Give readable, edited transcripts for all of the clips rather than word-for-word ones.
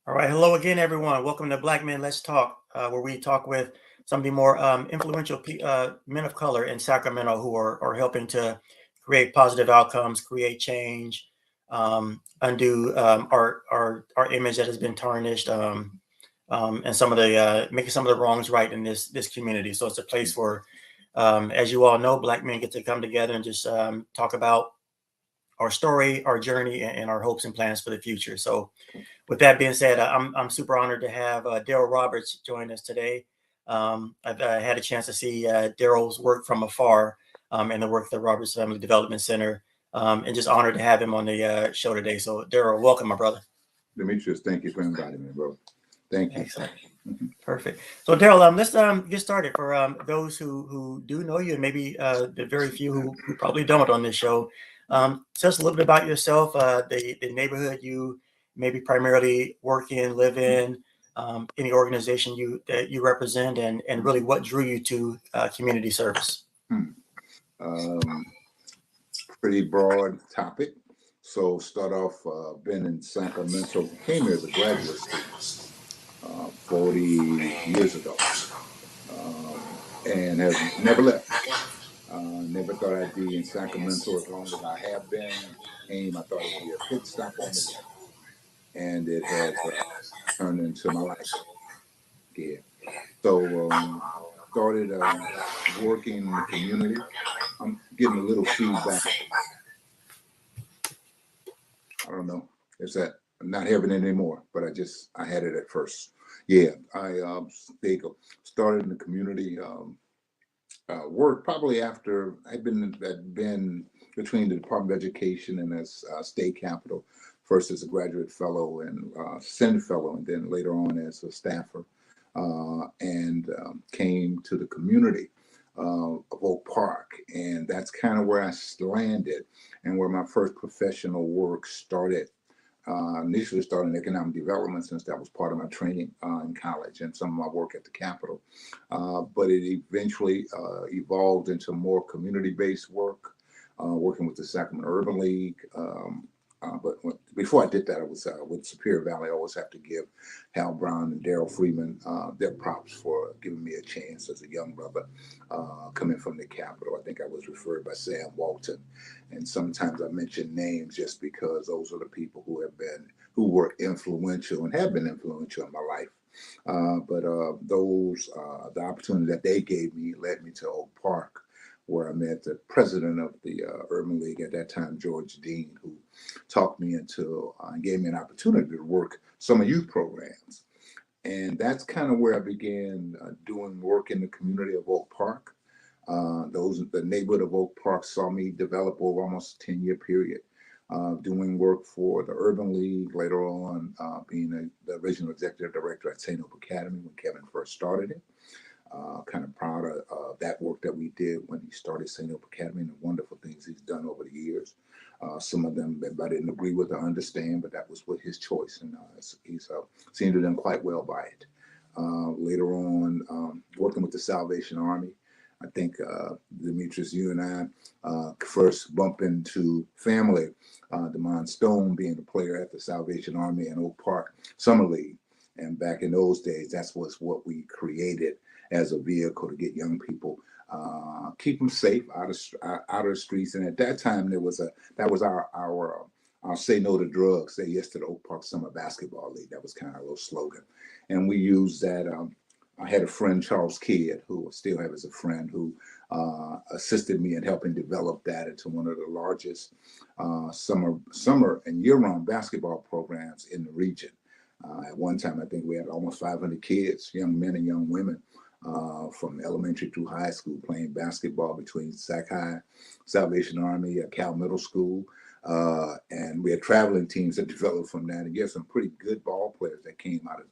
All right, hello again, everyone. Welcome to BlackMan Let's Talk, where we talk with some of the more influential men of color in Sacramento who are helping to create positive outcomes, create change, undo our image that has been tarnished, and some of the making some of the wrongs right in this community. So it's a place where, as you all know, Black men get to come together and just talk about our story, our journey, and our hopes and plans for the future. So with that being said, I'm super honored to have Derrell Roberts join us today. I've had a chance to see Derrell's work from afar and the work of the Roberts Family Development Center, and just honored to have him on the show today. So Derrell, welcome, my brother. Dimitrius, thank you for inviting me, bro. Thank you. Excellent. Perfect. So Derrell, let's get started. For those who do know you, and maybe the very few who probably don't on this show, tell us a little bit about yourself, the neighborhood you maybe primarily work in, live in, any organization that you represent, and really what drew you to community service. Pretty broad topic. So start off, been in Sacramento, came here as a graduate student 40 years ago, and have never left. Never thought I'd be in Sacramento as long as I have been. I thought it would be a pit stop on the way, and it has turned into my life. Yeah. So started working in the community. I'm getting a little feedback. I don't know. Is that I'm not having it anymore? But I had it at first. Yeah. There you go. Started in the community. Worked probably after I'd been between the Department of Education and as state capitol, first as a graduate fellow and Senate fellow, and then later on as a staffer, and came to the community of Oak Park, and that's kind of where I landed and where my first professional work started. Initially started in economic development, since that was part of my training in college and some of my work at the Capitol. But it eventually evolved into more community-based work, working with the Sacramento Urban League. But before I did that, I was with Superior Valley. I always have to give Hal Brown and Darrell Freeman their props for giving me a chance as a young brother coming from the Capitol. I think I was referred by Sam Walton, and sometimes I mention names just because those are the people who were influential and have been influential in my life. But the opportunity that they gave me led me to Oak Park, where I met the president of the Urban League at that time, George Dean, who talked me into and gave me an opportunity to work some of youth programs. And that's kind of where I began doing work in the community of Oak Park. The neighborhood of Oak Park saw me develop over almost a 10-year period, doing work for the Urban League, later on being the original executive director at St. Hope Academy when Kevin first started it. Kind of proud of that work that we did when he started St. Hope Academy and the wonderful things he's done over the years. Some of them I didn't agree with or understand, but that was his choice, and he's seemed to have done quite well by it. Later on, working with the Salvation Army, I think Dimitrius, you and I first bump into family. Demond Stone being a player at the Salvation Army and Oak Park Summer League, and back in those days, that was what we created as a vehicle to get young people, keep them safe out of the streets. And at that time, that was our say no to drugs, say yes to the Oak Park Summer Basketball League. That was kind of a little slogan, and we used that I had a friend, Charles Kidd, who I still have as a friend, who assisted me in helping develop that into one of the largest summer and year-round basketball programs in the region. At one time, I think we had almost 500 kids, young men and young women, from elementary through high school playing basketball between Sac High, Salvation Army, Cal Middle School. And we had traveling teams that developed from that. And you had some pretty good ball players that came out of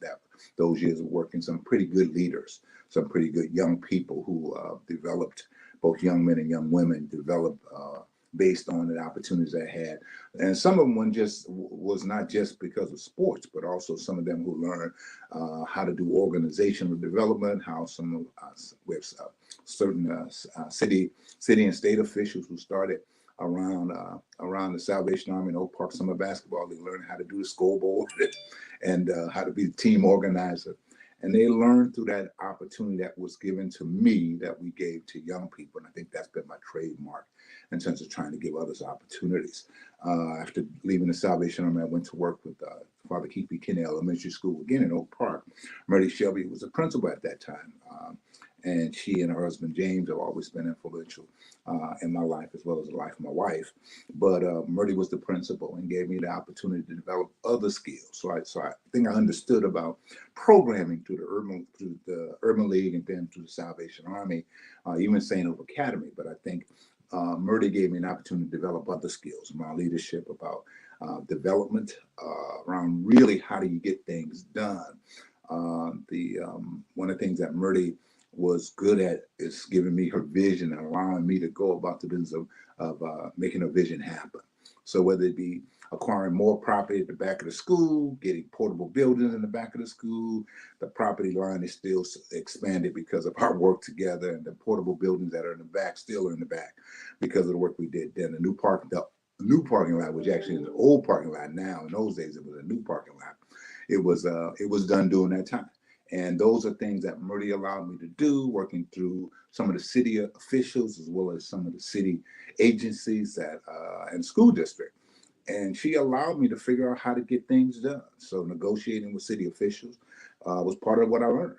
those years of working, some pretty good leaders, some pretty good young people who developed, both young men and young women developed based on the opportunities they had. And some of them was not just because of sports, but also some of them who learned how to do organizational development, how some of us with certain city and state officials who started around the Salvation Army and Oak Park Summer Basketball. They learned how to do the scoreboard and how to be a team organizer. And they learned through that opportunity that was given to me that we gave to young people. And I think that's been my trademark in terms of trying to give others opportunities. After leaving the Salvation Army, I went to work with Father Keith B. Kinney Elementary School, again in Oak Park. Murray Shelby was the principal at that time. And she and her husband, James, have always been influential in my life as well as the life of my wife. But Murray was the principal and gave me the opportunity to develop other skills. So I think I understood about programming through the Urban League and then through the Salvation Army, even St. Hope Academy. But I think Murray gave me an opportunity to develop other skills around leadership, about development, around really how do you get things done. One of the things that Murray was good at is giving me her vision and allowing me to go about the business of making a vision happen. So whether it be acquiring more property at the back of the school, getting portable buildings in the back of the school, the property line is still expanded because of our work together, and the portable buildings that are in the back still are in the back because of the work we did then. The new parking lot, which actually is an old parking lot now. In those days, it was a new parking lot. It was done during that time. And those are things that Murray allowed me to do, working through some of the city officials as well as some of the city agencies and school district. And she allowed me to figure out how to get things done. So negotiating with city officials was part of what I learned.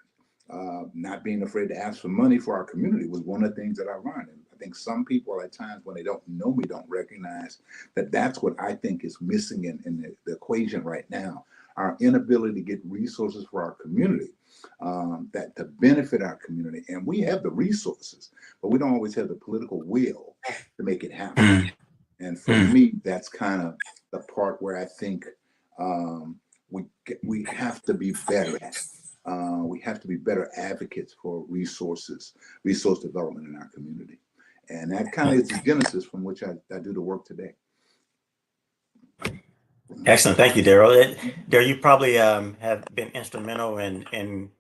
Not being afraid to ask for money for our community was one of the things that I learned. And I think some people at times when they don't know me don't recognize that that's what I think is missing in the equation right now. Our inability to get resources for our community that to benefit our community. And we have the resources, but we don't always have the political will to make it happen. And for me, that's kind of the part where I think we have to be better at. We have to be better advocates for resource development in our community. And that kind of is the genesis from which I do the work today. Excellent. Thank you, Derrell. Derrell, you probably have been instrumental in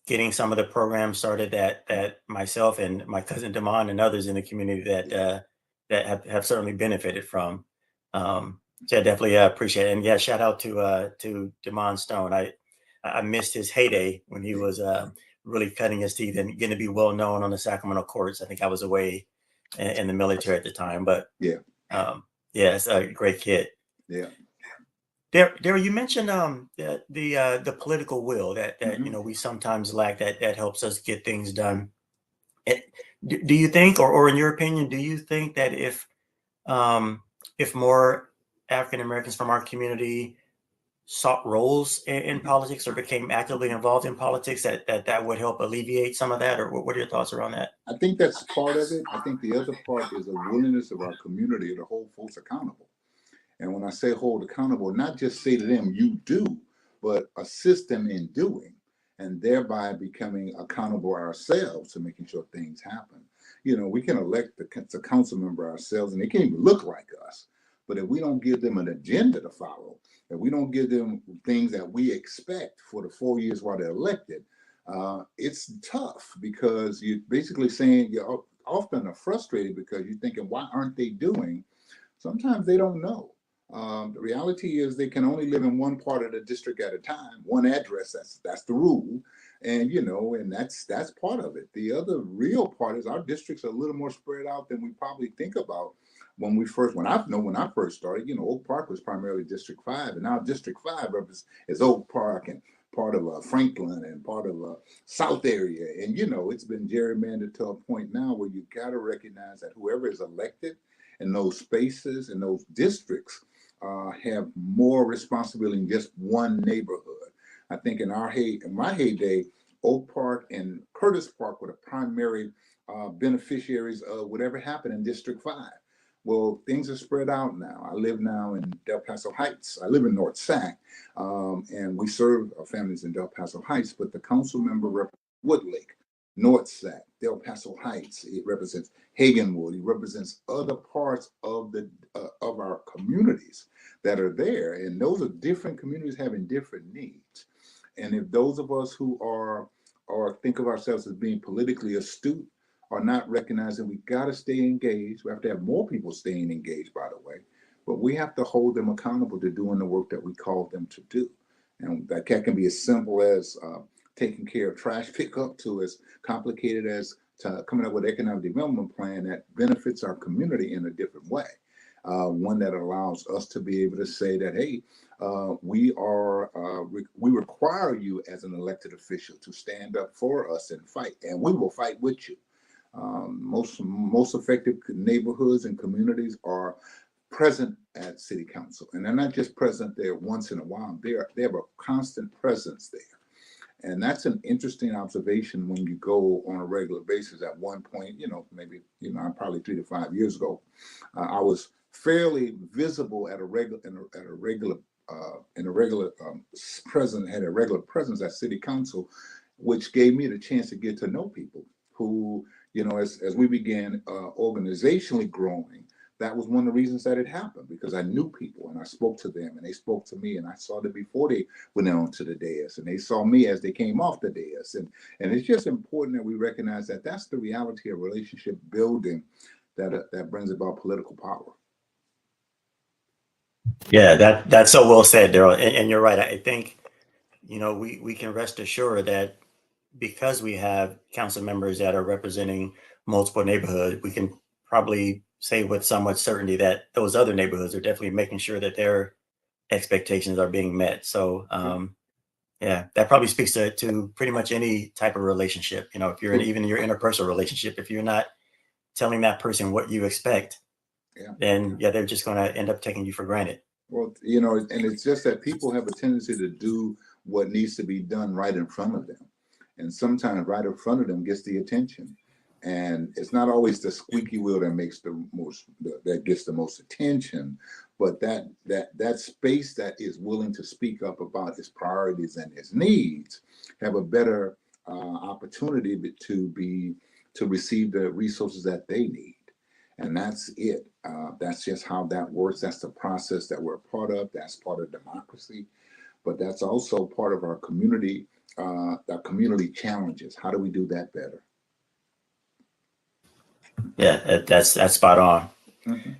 getting some of the programs started that myself and my cousin Damon and others in the community that have certainly benefited from. So I definitely appreciate it. And yeah, shout out to Damon Stone. I missed his heyday when he was really cutting his teeth and getting to be well known on the Sacramento courts. I think I was away in the military at the time, but yeah, it's a great kid. Yeah. Derrell, you mentioned the political will that we sometimes lack that helps us get things done. Do you think, or in your opinion, do you think that if more African Americans from our community sought roles in politics or became actively involved in politics, that would help alleviate some of that? Or what are your thoughts around that? I think that's part of it. I think the other part is a willingness of our community to hold folks accountable. And when I say hold accountable, not just say to them, you do, but assist them in doing, and thereby becoming accountable ourselves to making sure things happen. We can elect the council member ourselves, and they can't even look like us. But if we don't give them an agenda to follow, if we don't give them things that we expect for the 4 years while they're elected, it's tough, because you're basically saying you're often are frustrated because you're thinking, why aren't they doing? Sometimes they don't know. The reality is they can only live in one part of the district at a time, one address. That's the rule, and and that's part of it. The other real part is our districts are a little more spread out than we probably think about. When I first started, Oak Park was primarily District 5, and now District 5 is Oak Park and part of Franklin and part of South area. And, you know, it's been gerrymandered to a point now where you got to recognize that whoever is elected in those spaces and those districts have more responsibility in just one neighborhood. I think in my heyday, Oak Park and Curtis Park were the primary beneficiaries of whatever happened in District 5. Well, things are spread out now. I live now in Del Paso Heights. I live in North Sac, and we serve our families in Del Paso Heights, but the council member represents Woodlake, North Sac, Del Paso Heights. It represents Hagenwood. It represents other parts of of our communities that are there, and those are different communities having different needs. And if those of us who are or think of ourselves as being politically astute are not recognizing we got to stay engaged. We have to have more people staying engaged, by the way, but we have to hold them accountable to doing the work that we call them to do. And that can be as simple as taking care of trash pickup to as complicated as coming up with an economic development plan that benefits our community in a different way. One that allows us to be able to say that, hey, we require you as an elected official to stand up for us and fight, and we will fight with you. Most effective neighborhoods and communities are present at city council, and they're not just present there once in a while. They have a constant presence there, and that's an interesting observation when you go on a regular basis. At one point, maybe probably 3 to 5 years ago, I was fairly visible at a regular presence at city council, which gave me the chance to get to know people who, as we began organizationally growing, that was one of the reasons that it happened, because I knew people and I spoke to them and they spoke to me, and I saw them before they went on to the dais, and they saw me as they came off the dais. And it's just important that we recognize that that's the reality of relationship building that brings about political power. Yeah, that's so well said, Derrell. And you're right. I think, we can rest assured that because we have council members that are representing multiple neighborhoods, we can probably say with somewhat certainty that those other neighborhoods are definitely making sure that their expectations are being met. So, yeah, that probably speaks to pretty much any type of relationship. If you're even in your interpersonal relationship, if you're not telling that person what you expect, then they're just going to end up taking you for granted. Well, and it's just that people have a tendency to do what needs to be done right in front of them. And sometimes right in front of them gets the attention. And it's not always the squeaky wheel that gets the most attention, but that space that is willing to speak up about its priorities and its needs have a better opportunity to receive the resources that they need. And that's it. That's just how that works. That's the process that we're a part of. That's part of democracy, but that's also part of our community challenges. How do we do that better? Yeah, that's spot on. Mm-hmm.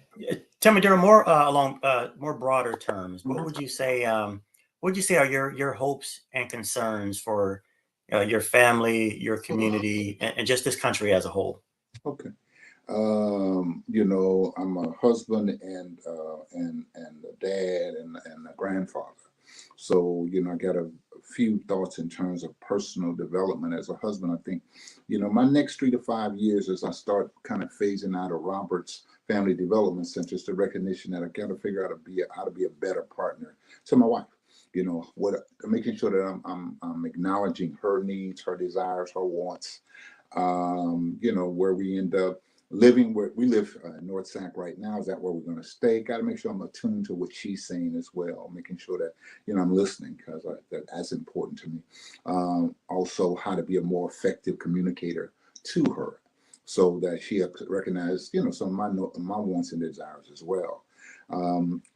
Tell me, Derrell, more along more broader terms. What would you say? What would you say are your hopes and concerns for your family, your community, and just this country as a whole? Okay. I'm a husband and a dad and a grandfather. So, I got a few thoughts in terms of personal development as a husband. I think, my next 3 to 5 years, as I start kind of phasing out of Robert's Family Development Center, is the recognition that I got to figure out how to be a better partner to my wife. Making sure that I'm acknowledging her needs, her desires, her wants. Where we end up living, where we live in North Sac right now, is that where we're going to stay? Got to make sure I'm attuned to what she's saying as well, making sure that I'm listening, because that's important to me. Also, how to be a more effective communicator to her, so that she recognizes some of my wants and desires as well.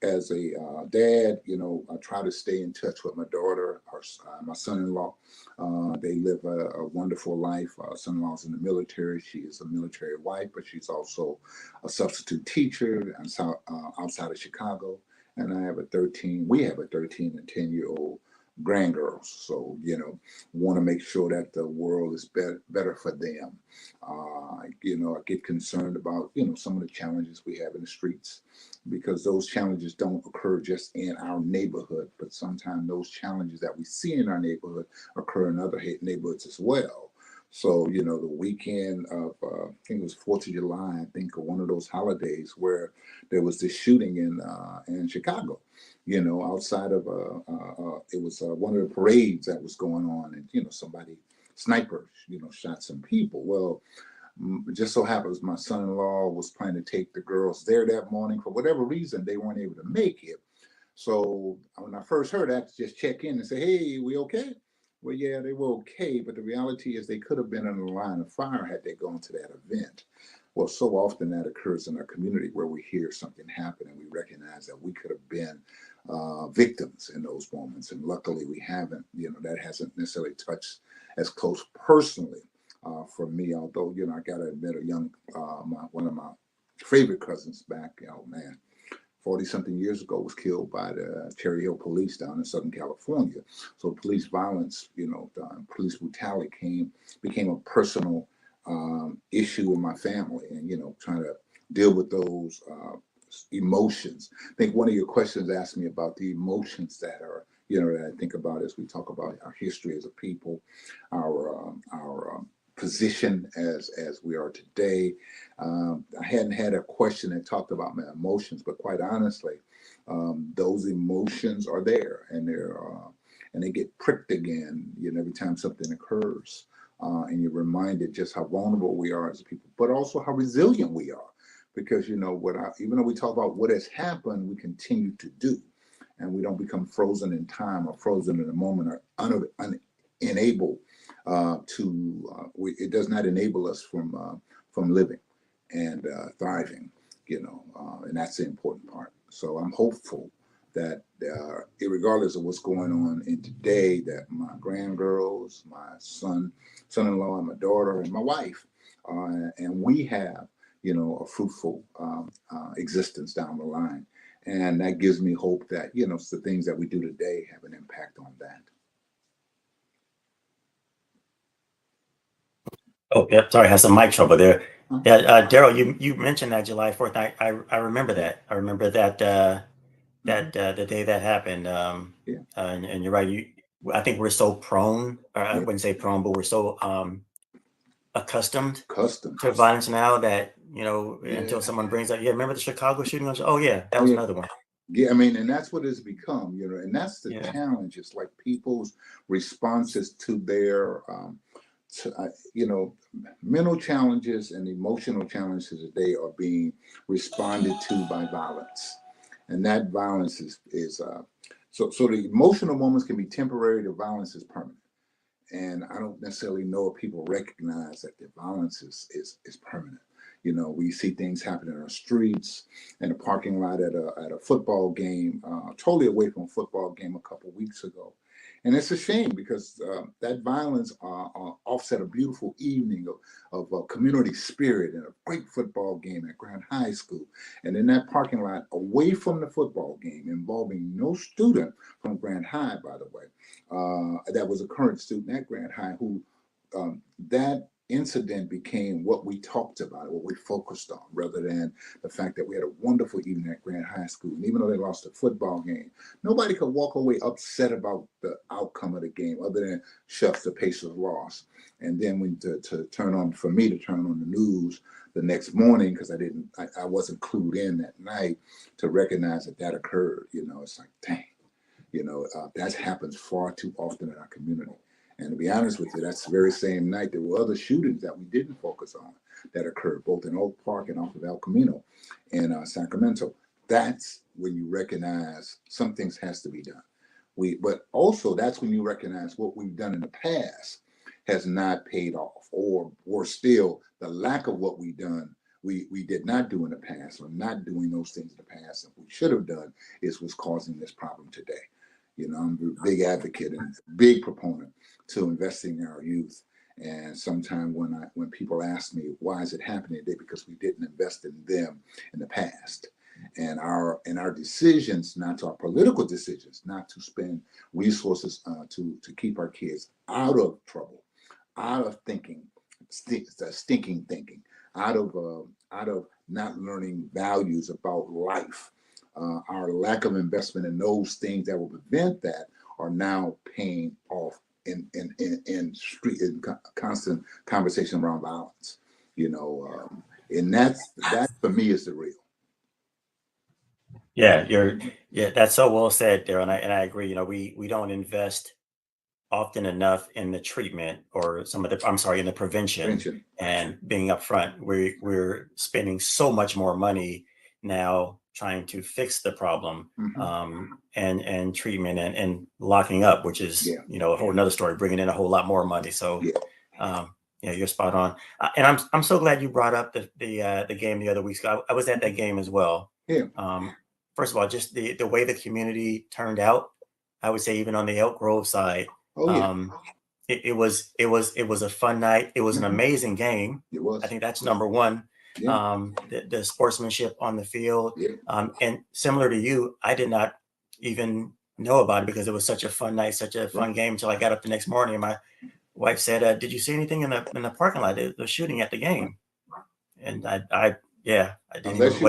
As a dad, I try to stay in touch with my daughter, my son-in-law. They live a wonderful life. Son-in-law's in the military. She is a military wife, but she's also a substitute teacher outside of Chicago. And we have a 13 and 10-year-old grandgirls. So, want to make sure that the world is better for them. I get concerned about, some of the challenges we have in the streets, because those challenges don't occur just in our neighborhood, but sometimes those challenges that we see in our neighborhood occur in other neighborhoods as well. So, the weekend of, I think it was 4th of July, I think, or one of those holidays where there was this shooting in Chicago, outside of, it was one of the parades that was going on, and, somebody, snipers, shot some people. Well, it just so happens my son-in-law was planning to take the girls there that morning. For whatever reason, they weren't able to make it. So when I first heard that, just check in and say, hey, we okay? Well, yeah, they were okay, but the reality is they could have been in the line of fire had they gone to that event. Well, so often that occurs in our community where we hear something happen and we recognize that we could have been victims in those moments. And luckily we haven't, that hasn't necessarily touched as close personally for me, although, I got to admit one of my favorite cousins back, 40-something years ago was killed by the Cherry Hill police down in Southern California. So police violence, police brutality became a personal issue in my family, and, trying to deal with those emotions. I think one of your questions asked me about the emotions that are, that I think about as we talk about our history as a people, our position as we are today. I hadn't had a question that talked about my emotions, but quite honestly, those emotions are there, and they get pricked again, every time something occurs, and you're reminded just how vulnerable we are as people, but also how resilient we are, because even though we talk about what has happened, we continue to do, and we don't become frozen in time or frozen in a moment or unable it does not enable us from living and thriving, and that's the important part. So I'm hopeful that regardless of what's going on in today, that my grandgirls, my son-in-law, and my daughter, and my wife, and we have, a fruitful existence down the line. And that gives me hope that, the things that we do today have an impact on that. Oh, yep. Sorry, I had some mic trouble there. Yeah, Derrell, you mentioned that July 4th. I remember that. I remember that the day that happened. Yeah. And you're right. I think we're so prone, or I wouldn't say prone, but we're so accustomed to violence now that, until someone brings up, remember the Chicago shooting? Oh yeah, that was another one. Yeah, I mean, and that's what it's become, and that's the challenge. It's like people's responses to their, mental challenges and emotional challenges today are being responded to by violence, and that violence is so the emotional moments can be temporary. The violence is permanent, and I don't necessarily know if people recognize that the violence is permanent. We see things happen in our streets, in a parking lot at a football game, totally away from a football game a couple of weeks ago. And it's a shame because that violence offset a beautiful evening of community spirit and a great football game at Grand High School. And in that parking lot, away from the football game, involving no student from Grand High, by the way, that was a current student at Grand High who that incident became what we talked about, what we focused on, rather than the fact that we had a wonderful evening at Grand High School. And even though they lost a football game, nobody could walk away upset about the outcome of the game, other than shucks, the Pacers lost. And then when for me to turn on the news the next morning, because I wasn't clued in that night to recognize that occurred. It's like, dang, that happens far too often in our community. And to be honest with you, that's the very same night there were other shootings that we didn't focus on that occurred both in Oak Park and off of El Camino in Sacramento. That's when you recognize some things has to be done. But also that's when you recognize what we've done in the past has not paid off, or still the lack of what we've done we did not do in the past, or not doing those things in the past that we should have done is what's causing this problem today. I'm a big advocate and big proponent to investing in our youth. And sometimes when people ask me, why is it happening today? Because we didn't invest in them in the past. and our decisions, not to our political decisions, not to spend resources to keep our kids out of trouble, out of stinking thinking, out of not learning values about life. Our lack of investment in those things that will prevent that are now paying off in constant conversation around violence. And that for me is the real. Yeah, that's so well said, Derrell, and I agree. We don't invest often enough in the treatment or in the prevention and being upfront. We're spending so much more money now trying to fix the problem, and treatment and locking up, which is a whole nother story, bringing in a whole lot more money. So you're spot on. And I'm so glad you brought up the game the other week. I was at that game as well. First of all, just the way the community turned out, I would say even on the Elk Grove side, it was a fun night. It was an amazing game. It was. I think that's number one. The sportsmanship on the field, and similar to you, I did not even know about it because it was such a fun night, such a fun game until I got up the next morning and my wife said, "Did you see anything in the parking lot? The shooting at the game?" And I didn't. Unless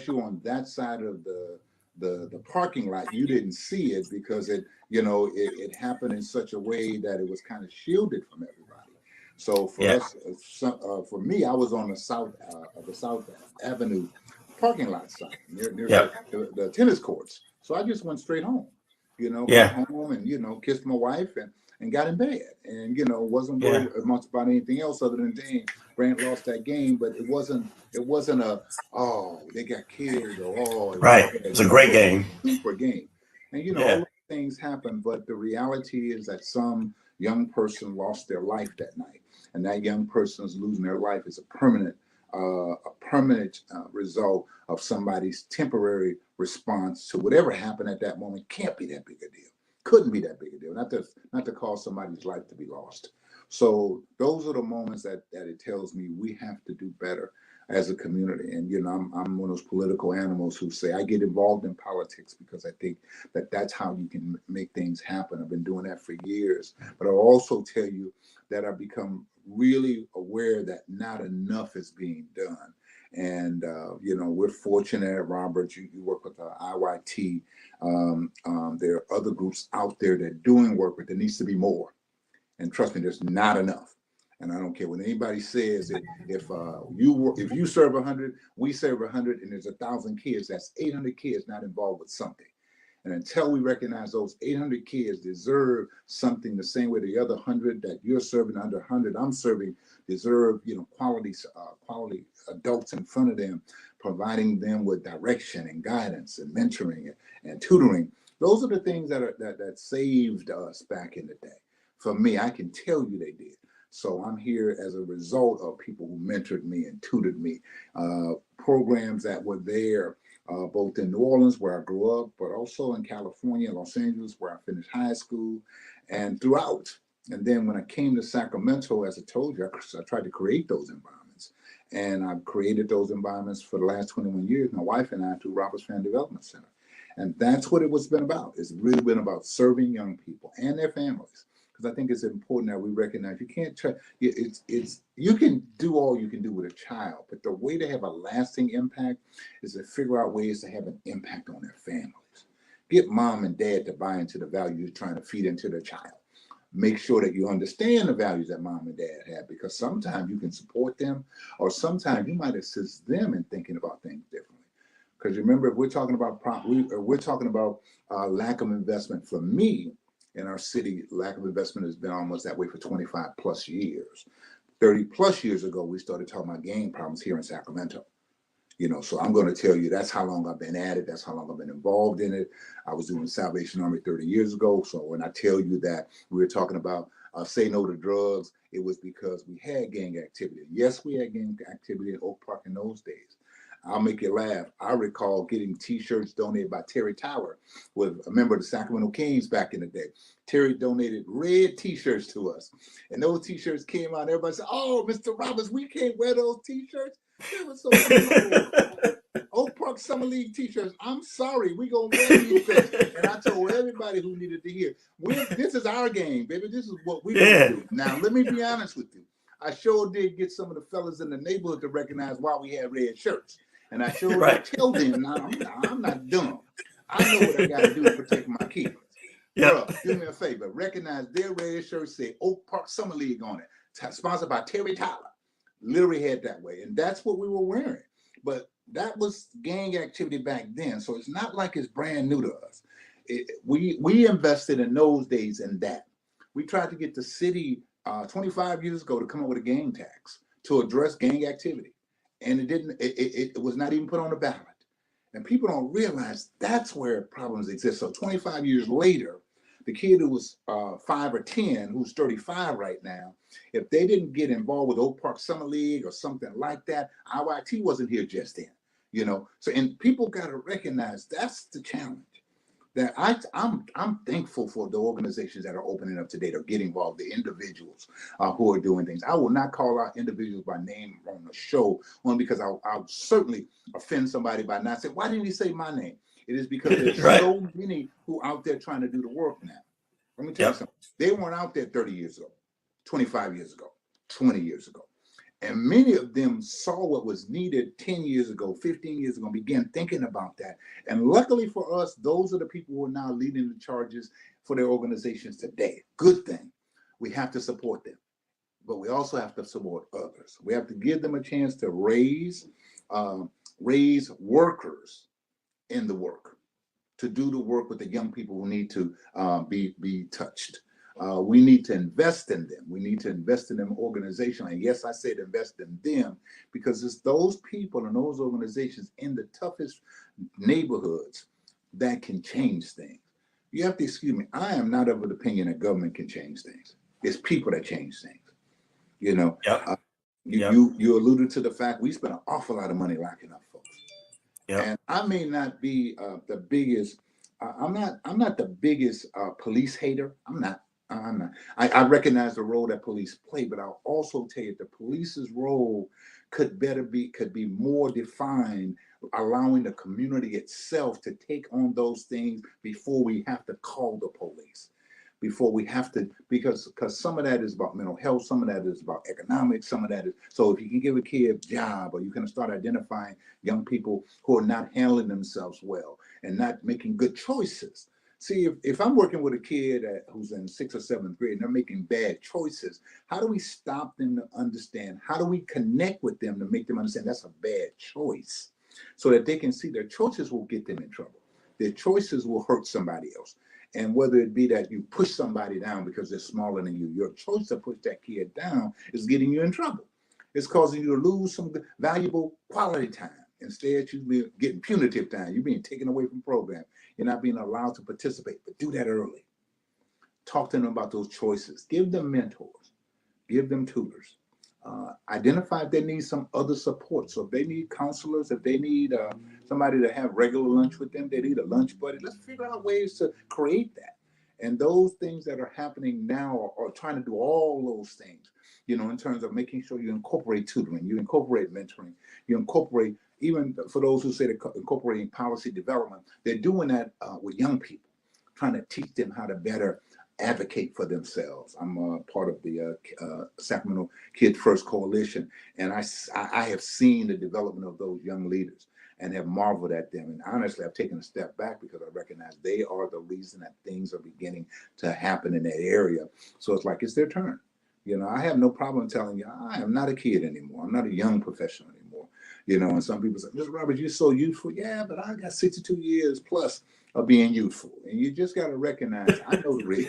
you're on that side of the parking lot, you didn't see it because it happened in such a way that it was kind of shielded from everybody. So for us, for me, I was on the South Avenue parking lot side near the tennis courts. So I just went straight home. Got home and kissed my wife and got in bed, and wasn't worried much about anything else other than dang, Grant lost that game. But it wasn't a they got killed or It's a great game, super game, and all those things happen. But the reality is that some young person lost their life that night, and that young person is losing their life is a permanent result of somebody's temporary response to whatever happened at that moment. Can't be that big a deal. Couldn't be that big a deal. Not to cause somebody's life to be lost. So those are the moments that it tells me we have to do better as a community. And I'm one of those political animals who say I get involved in politics because I think that's how you can make things happen. I've been doing that for years. But I'll also tell you that I've become really aware that not enough is being done. And we're fortunate at Roberts. You work with the IYT. There are other groups out there that are doing work, but there needs to be more. And trust me, there's not enough. And I don't care what anybody says. If you serve 100, we serve 100, and there's 1,000 kids. That's 800 kids not involved with something. And until we recognize those 800 kids deserve something the same way the other 100 that you're serving, under 100 I'm serving, deserve quality adults in front of them, providing them with direction and guidance and mentoring and tutoring. Those are the things that saved us back in the day. For me, I can tell you they did. So I'm here as a result of people who mentored me and tutored me, programs that were there both in New Orleans, where I grew up, but also in California, Los Angeles, where I finished high school, and throughout. And then when I came to Sacramento, as I told you, I tried to create those environments. And I've created those environments for the last 21 years, my wife and I, through Roberts Family Development Center. And that's what it's been about. It's really been about serving young people and their families. Because I think it's important that we recognize you can't try. You can do all you can do with a child, but the way to have a lasting impact is to figure out ways to have an impact on their families. Get mom and dad to buy into the values you're trying to feed into their child. Make sure that you understand the values that mom and dad have, because sometimes you can support them, or sometimes you might assist them in thinking about things differently. Because remember, if we're talking about lack of investment, for me, in our city, lack of investment has been almost that way for 25 plus years. 30 plus years ago, we started talking about gang problems here in Sacramento. So I'm going to tell you that's how long I've been at it. That's how long I've been involved in it. I was doing the Salvation Army 30 years ago. So when I tell you that we were talking about say no to drugs, it was because we had gang activity. Yes, we had gang activity in Oak Park in those days. I'll make you laugh. I recall getting T-shirts donated by Terry Tower, with a member of the Sacramento Kings back in the day. Terry donated red T-shirts to us. And those T-shirts came out. Everybody said, "Oh, Mr. Roberts, we can't wear those T-shirts." They were so cool. Oak Park Park Summer League t-shirts. I'm sorry, we gonna wear these shirts. And I told everybody who needed to hear, this is our game, baby. This is what we gonna do. Now, let me be honest with you. I sure did get some of the fellas in the neighborhood to recognize why we had red shirts. And I sure did tell them, I'm not dumb. I know what I got to do to protect my kids. Bro, do me a favor. Recognize their red shirts say Oak Park Summer League on it. Sponsored by Terry Tyler. Literally had that way. And that's what we were wearing. But that was gang activity back then. So it's not like it's brand new to us. We invested in those days in that. We tried to get the city 25 years ago to come up with a gang tax to address gang activity. And it was not even put on the ballot. And people don't realize that's where problems exist. So 25 years later, the kid who was 5 or 10, who's 35 right now, if they didn't get involved with Oak Park Summer League or something like that, IYT wasn't here just then, you know? So, and people got to recognize that's the challenge. That I'm thankful for the organizations that are opening up today to get involved, the individuals who are doing things. I will not call out individuals by name on the show, only because I'll certainly offend somebody by not saying, why didn't he say my name? It is because there's so many who out there trying to do the work now. Let me tell you something. They weren't out there 30 years ago, 25 years ago, 20 years ago. And many of them saw what was needed 10 years ago, 15 years ago, and began thinking about that. And luckily for us, those are the people who are now leading the charges for their organizations today. Good thing. We have to support them, but we also have to support others. We have to give them a chance to raise workers in the work, to do the work with the young people who need to be touched. We need to invest in them. We need to invest in them organizationally. And yes, I said invest in them because it's those people and those organizations in the toughest neighborhoods that can change things. You have to excuse me. I am not of the opinion that government can change things. It's people that change things. You know, you alluded to the fact we spend an awful lot of money locking up folks. And I may not be the biggest. I'm not the biggest police hater. I'm not. I recognize the role that police play, but I'll also tell you the police's role could be more defined, allowing the community itself to take on those things before we have to call the police, before we have to, because some of that is about mental health, some of that is about economics, some of that is, so if you can give a kid a job, or you can start identifying young people who are not handling themselves well and not making good choices. See, if I'm working with a kid who's in 6th or 7th grade and they're making bad choices, how do we stop them to understand? How do we connect with them to make them understand that's a bad choice so that they can see their choices will get them in trouble? Their choices will hurt somebody else. And whether it be that you push somebody down because they're smaller than you, your choice to push that kid down is getting you in trouble. It's causing you to lose some valuable quality time. Instead, you're getting punitive time. You're being taken away from program. You're not being allowed to participate, but do that early. Talk to them about those choices. Give them mentors. Give them tutors. Identify if they need some other support. So if they need counselors, if they need somebody to have regular lunch with them, they need a lunch buddy. Let's figure out ways to create that. And those things that are happening now are trying to do all those things, you know, in terms of making sure you incorporate tutoring, you incorporate mentoring, you incorporate, even for those who say they're incorporating policy development, they're doing that with young people, trying to teach them how to better advocate for themselves. I'm part of the Sacramento Kids First Coalition, and I have seen the development of those young leaders and have marveled at them. And honestly, I've taken a step back because I recognize they are the reason that things are beginning to happen in that area. So it's like, it's their turn. You know, I have no problem telling you, I am not a kid anymore. I'm not a young professional anymore. You know, and some people say, Mr. Robert, you're so youthful. Yeah, but I got 62 years plus of being youthful. And you just got to recognize, I know the real.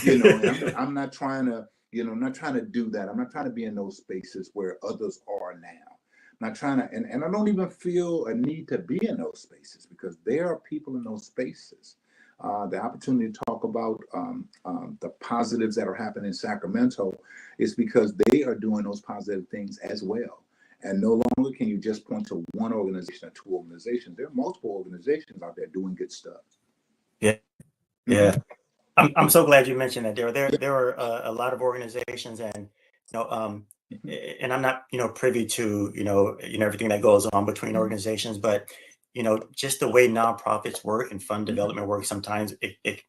You know, and I'm not trying to, you know, I'm not trying to do that. I'm not trying to be in those spaces where others are now. I'm not trying to, and I don't even feel a need to be in those spaces because there are people in those spaces. The opportunity to talk about the positives that are happening in Sacramento is because they are doing those positive things as well. And no longer can you just point to one organization or two organizations. There are multiple organizations out there doing good stuff. Yeah. Yeah. I'm so glad you mentioned that. There are a lot of organizations, and and I'm not privy to everything that goes on between organizations, but just the way nonprofits work and fund development work, sometimes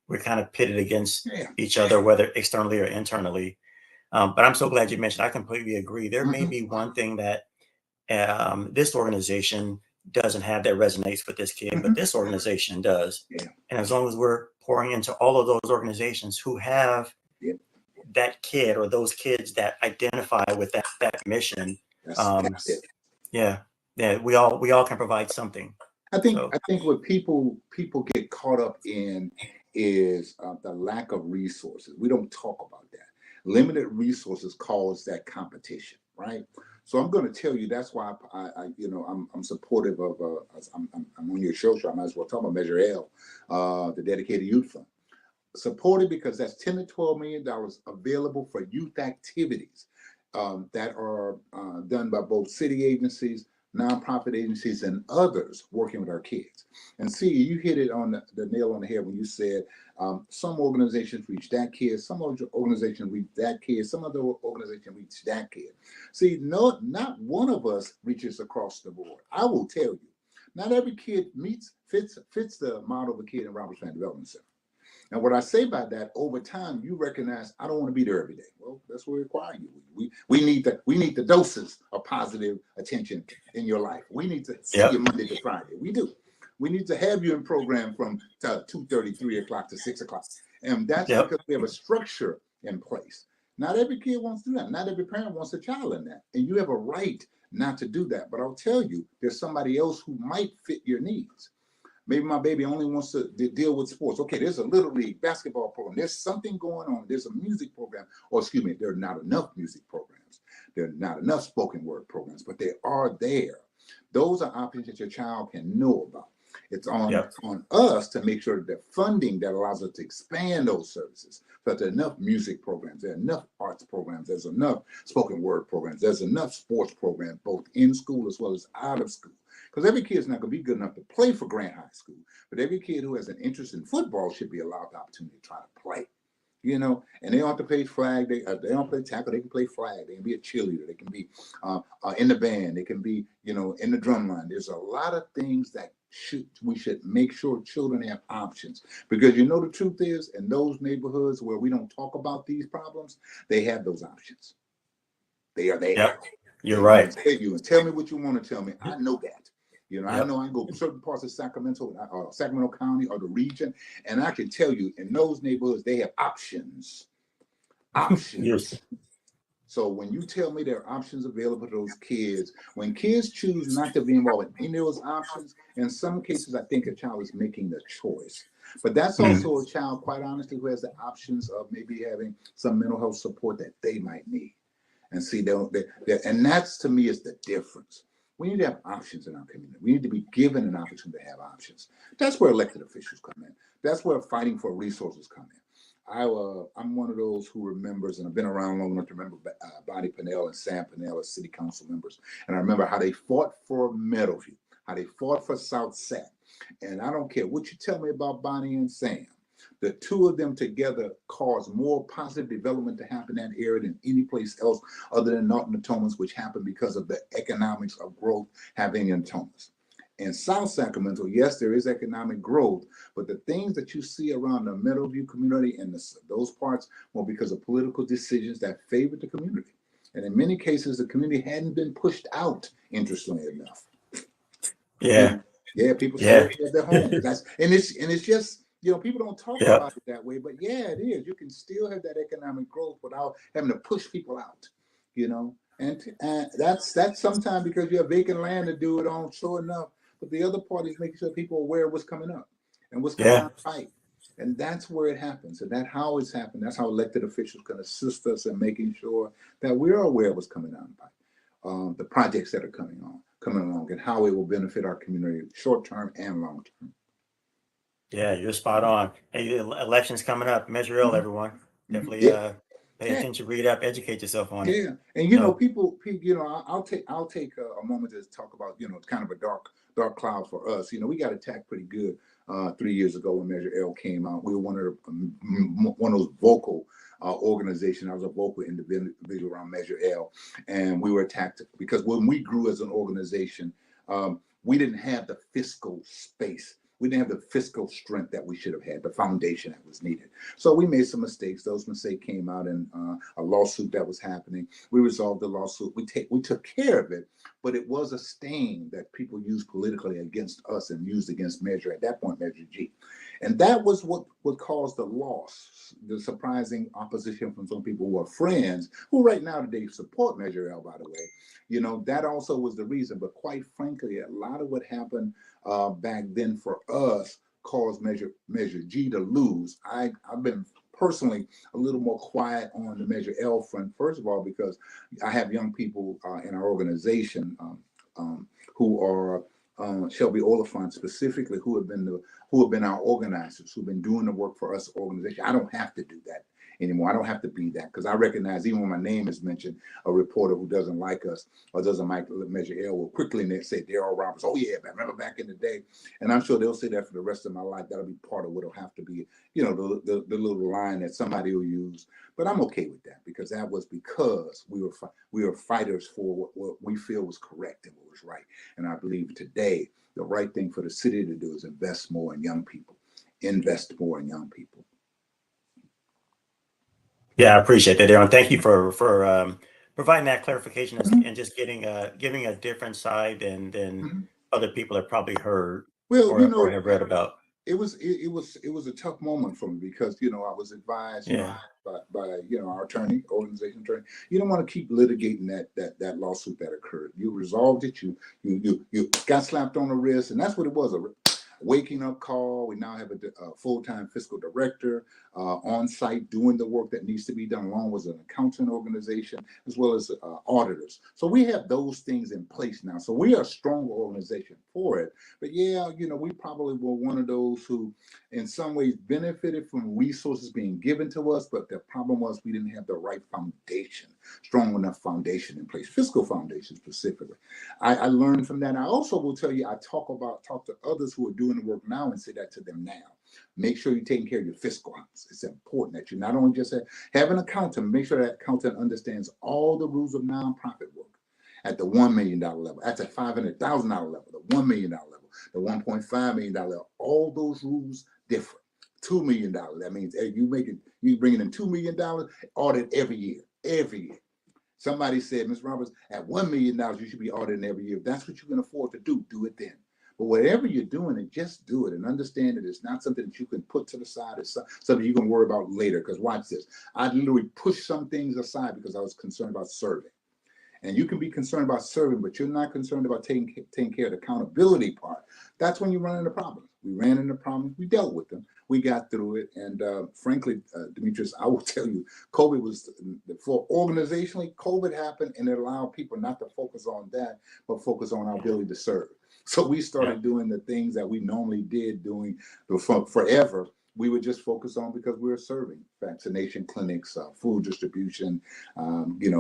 we're kind of pitted against each other, whether externally or internally. But I'm so glad you mentioned, I completely agree. There may be one thing that this organization doesn't have that resonates with this kid, but this organization does. And as long as we're pouring into all of those organizations who have that kid or those kids that identify with that mission, That's it. yeah, we all can provide something. I think what people get caught up in is the lack of resources. We don't talk about that. Limited resources cause that competition, right? So I'm going to tell you that's why I'm supportive of. I'm on your show, so I might as well talk about Measure L, the dedicated youth fund. Supported because that's $10 to $12 million available for youth activities that are done by both city agencies, nonprofit agencies, and others working with our kids. And see, you hit it on the nail on the head when you said some organizations reach that kid, some organizations reach that kid, some other organizations reach that kid. See, not one of us reaches across the board. I will tell you, not every kid fits the model of a kid in Roberts Fan Development Center. And what I say by that, over time, you recognize I don't want to be there every day. Well, that's what we require you. We need the doses of positive attention in your life. We need to see you Monday to Friday. We do. We need to have you in program from 2:30, 3 o'clock to 6 o'clock. And that's because we have a structure in place. Not every kid wants to do that. Not every parent wants a child in that. And you have a right not to do that. But I'll tell you, there's somebody else who might fit your needs. Maybe my baby only wants to deal with sports. Okay, there's a little league basketball program. There's something going on. There's a music program. Or excuse me, there are not enough music programs. There are not enough spoken word programs, but they are there. Those are options that your child can know about. It's on us to make sure that the funding that allows us to expand those services. So there's enough music programs, there are enough arts programs, there's enough spoken word programs, there's enough sports programs, both in school as well as out of school. Because every kid's not going to be good enough to play for Grant High School, but every kid who has an interest in football should be allowed the opportunity to try to play. And they don't have to play flag. They don't play tackle. They can play flag. They can be a cheerleader. They can be in the band. They can be, in the drum line. There's a lot of things that we should make sure children have options. Because the truth is, in those neighborhoods where we don't talk about these problems, they have those options. They are there. Yep. You're right. Tell me what you want to tell me. I know that. I know I can go to certain parts of Sacramento County or the region, and I can tell you in those neighborhoods, they have options. Yes. So when you tell me there are options available to those kids, when kids choose not to be involved in any of those options, in some cases, I think a child is making the choice. But that's also a child, quite honestly, who has the options of maybe having some mental health support that they might need. And see, and that's, to me, is the difference. We need to have options in our community. We need to be given an opportunity to have options. That's where elected officials come in. That's where fighting for resources come in. I'm one of those who remembers, and I've been around long enough to remember Bonnie Pennell and Sam Pennell as city council members. And I remember how they fought for Meadowview, how they fought for South Sac. And I don't care what you tell me about Bonnie and Sam. The two of them together caused more positive development to happen in that area than any place else other than Norton and Thomas, which happened because of the economics of growth happening in Thomas. In South Sacramento, yes, there is economic growth, but the things that you see around the Meadowview community and those parts were because of political decisions that favored the community. And in many cases, the community hadn't been pushed out, interestingly enough. Yeah. People still have their homes. It's just, people don't talk about it that way, but it is. You can still have that economic growth without having to push people out, and that's sometimes because you have vacant land to do it on, sure enough. But the other part is making sure people are aware of what's coming up and what's coming down the pipe. And that's where it happens. And that's how it's happened. That's how elected officials can assist us in making sure that we're aware of what's coming down the pipe, the projects that are coming along, and how it will benefit our community short term and long term. Yeah, you're spot on. Hey, elections coming up. Measure L, everyone. Definitely pay attention, read up, educate yourself on it. Yeah, and people, I'll take a moment to talk about kind of a dark cloud for us. We got attacked pretty good 3 years ago when Measure L came out. We were one of those vocal organizations. I was a vocal individual around Measure L, and we were attacked because when we grew as an organization, we didn't have the fiscal space. We didn't have the fiscal strength that we should have had, the foundation that was needed. So we made some mistakes. Those mistakes came out in a lawsuit that was happening. We resolved the lawsuit. We took care of it, but it was a stain that people used politically against us and used against Measure, at that point, Measure G. And that was what caused the loss, the surprising opposition from some people who are friends, who right now today support Measure L, by the way. You know, that also was the reason. But quite frankly, a lot of what happened back then for us caused Measure G to lose. I've been personally a little more quiet on the Measure L front, first of all, because I have young people in our organization who are Shelby Oliphant specifically, who have been our organizers, who've been doing the work for us organization. I don't have to do that anymore. I don't have to be that, because I recognize even when my name is mentioned, a reporter who doesn't like us or doesn't like Measure L will quickly say Derrell Roberts. Oh yeah, I remember back in the day. And I'm sure they'll say that for the rest of my life. That'll be part of what'll have to be, you know, the little line that somebody will use. But I'm okay with that, because that was because we were fighters for what we feel was correct and what was right. And I believe today the right thing for the city to do is invest more in young people. Invest more in young people. Yeah, I appreciate that, Aaron. Thank you for providing that clarification and just giving a different side than other people have probably heard Well, you know, or have read about. it was a tough moment for me, because you know I was advised, you know, by you know, our organization attorney. You don't want to keep litigating that lawsuit that occurred. You resolved it. You got slapped on the wrist, and that's what it was. A waking up call. We now have a full-time fiscal director on site doing the work that needs to be done, along with an accounting organization, as well as auditors. So we have those things in place now. So we are a strong organization for it. But yeah, you know, we probably were one of those who in some ways benefited from resources being given to us, but the problem was we didn't have the right foundation, strong enough foundation in place, fiscal foundation specifically. I learned from that. I also will tell you, I talk to others who are doing the work now and say that to them now. Make sure you're taking care of your fiscal house. It's important that you not only just have an accountant, make sure that accountant understands all the rules of nonprofit work at the $1 million level, at the $500,000 level, the $1 million level, the $1.5 million level. All those rules differ. $2 million. That means you bringing in $2 million, audit every year, every year. Somebody said, Ms. Roberts, at $1 million, you should be auditing every year. If that's what you can afford to do, do it then. But whatever you're doing, and just do it, and understand that it's not something that you can put to the side. It's something you can worry about later. Because watch this. I literally pushed some things aside because I was concerned about serving. And you can be concerned about serving, but you're not concerned about taking care of the accountability part. That's when you run into problems. We ran into problems. We dealt with them. We got through it. And frankly, Dimitrius, I will tell you, COVID was, for organizationally, COVID happened, and it allowed people not to focus on that, but focus on our ability to serve. So we started doing the things that we normally did doing forever. We would just focus on because we were serving vaccination clinics, food distribution, being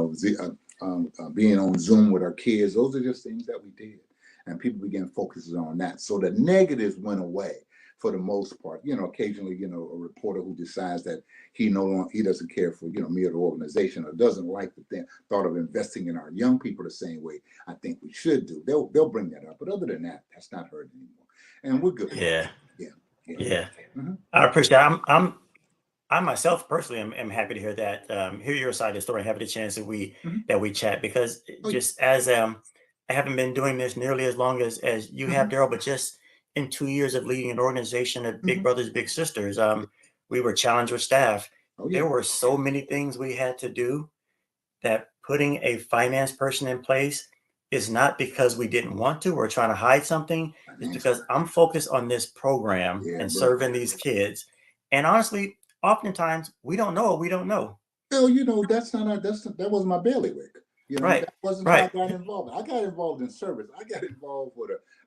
on Zoom with our kids. Those are just things that we did. And people began focusing on that. So the negatives went away for the most part. You know, occasionally, you know, a reporter who decides that he doesn't care for, you know, me or the organization, or doesn't like the thought of investing in our young people the same way I think we should do. They'll bring that up. But other than that, that's not heard anymore. And we're good. Yeah. Yeah. I appreciate it. I myself personally am happy to hear that, hear your side of the story, and have the chance that we chat, because just as I haven't been doing this nearly as long as you have, Derrell, but just in 2 years of leading an organization of big brothers, big sisters, we were challenged with staff. There were so many things we had to do that putting a finance person in place is not because we didn't want to or trying to hide something. It's because I'm focused on this program and serving these kids. And honestly, oftentimes we don't know what we don't know. Well, you know, that wasn't my bailiwick. You know, that wasn't how I got involved. I got involved in service. I got involved